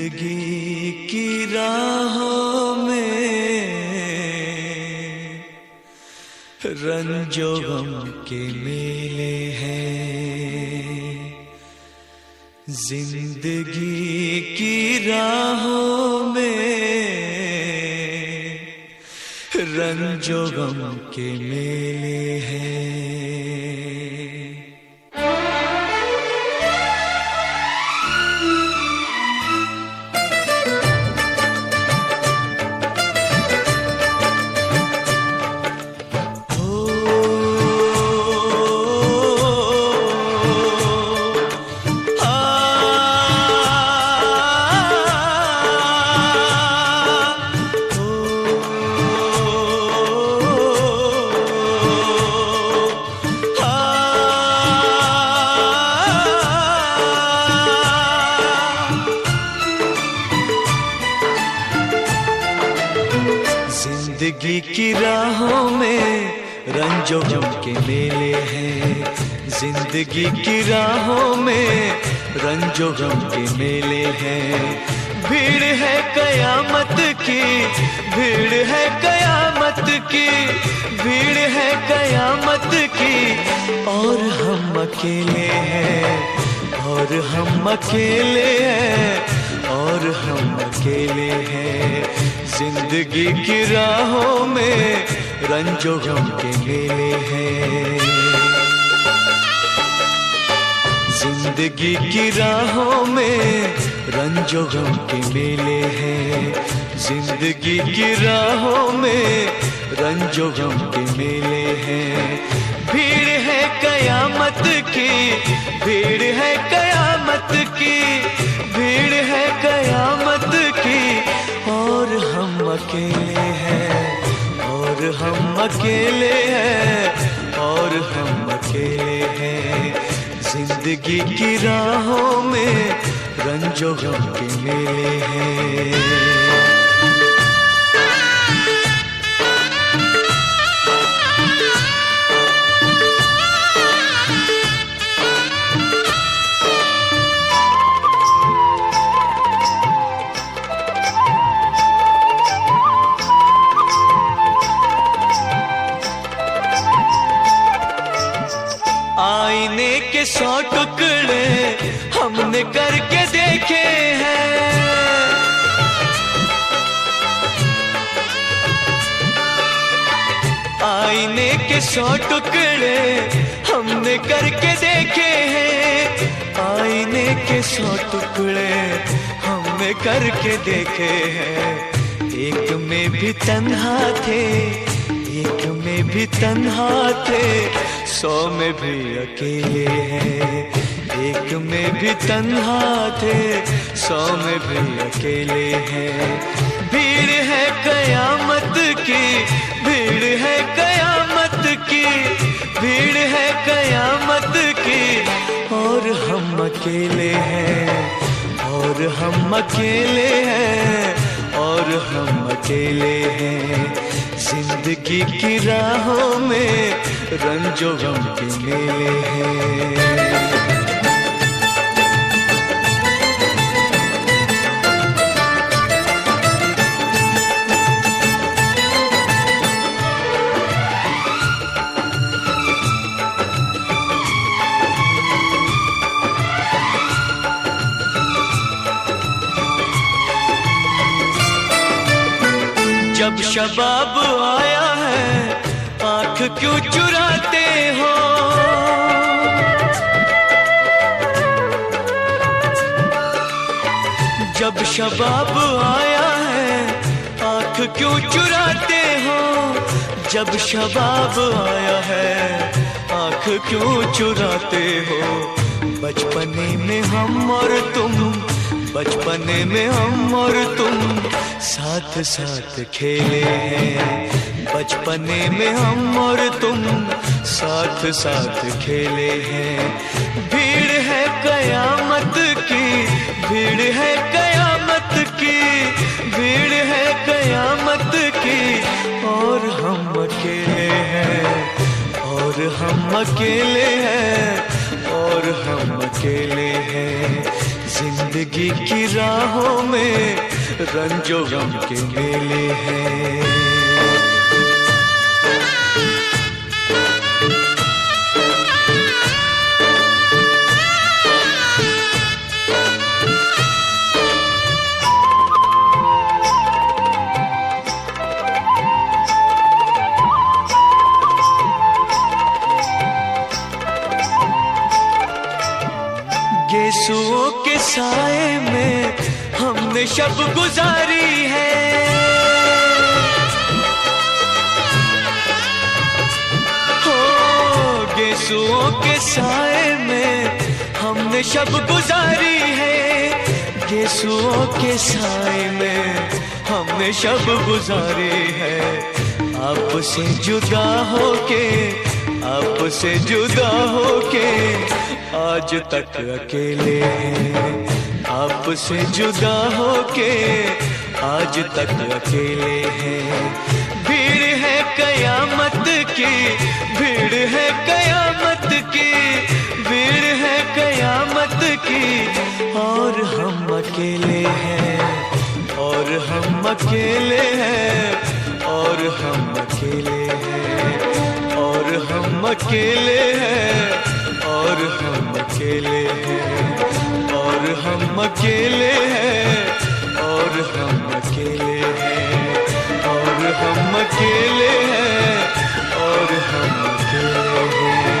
जिंदगी की राहों में रंजो गम के मेले हैं। जिंदगी की राहों में रंजो गम के मेले हैं। जिंदगी की राहों में रंजो गम के मेले हैं। जिंदगी की राहों में रंजो गम के मेले हैं। भीड़ है कयामत की, भीड़ है कयामत की, भीड़ है कयामत की। और हम अकेले हैं, और हम अकेले हैं, और हम अकेले हैं। जिंदगी की राहों में रंजो गम के मेले हैं। जिंदगी की राहों में रंजो गम के मेले हैं। जिंदगी की राहों में रंजो गम के मेले हैं। भीड़ है कयामत की, भीड़ है कयामत की, भीड़ है कयामत की। और हम अकेले हैं, और हम अकेले हैं, और हम अकेले हैं। जिंदगी की राहों में रंजो गम के मेले हैं। आईने के 100 टुकड़े हमने करके देखे हैं। आईने के 100 टुकड़े हमने करके देखे हैं। आईने के 100 टुकड़े हमने करके देखे हैं। एक में भी तन्हा थे, एक में भी तन्हा थे, 100 में भी अकेले हैं। एक में भी तन्हा थे, 100 में भी अकेले हैं। भीड़ है कयामत की, भीड़ है कयामत की, भीड़ है कयामत की। और हम अकेले हैं, और हम अकेले हैं, और हम अकेले हैं। जिंदगी की राहों में रंजो गम के मेले हैं। जब शबाब आया है आंख क्यों चुराते हो। जब शबाब आया है आंख क्यों चुराते हो। जब शबाब आया है आंख क्यों चुराते हो। बचपने में हम और तुम, बचपने में हम और तुम साथ साथ खेले हैं। बचपने में हम और तुम साथ साथ खेले हैं। भीड़ है कयामत की, भीड़ है कयामत की, भीड़ है कयामत की। और हम अकेले हैं, और हम अकेले हैं, और हम अकेले हैं। जिंदगी की राहों में रंजो गम के मेले हैं। गेसुओं के साए में हमने शब गुजारी है, हो गेसुओं के साए में हमने शब गुजारी है, गेसुओं के साए में हमने शब गुजारी है। आपसे जुदा होके, आपसे जुदा होके आज तक अकेले हैं, आपसे जुदा होके आज तक अकेले हैं। भीड़ है कयामत की, भीड़ है कयामत की, भीड़ है कयामत की, और हम अकेले हैं, और हम अकेले हैं, और हम अकेले हैं, और हम अकेले हैं, और हम अकेले हैं, और हम अकेले हैं, और हम अकेले हैं, और हम अकेले हैं, और हम अकेले हैं।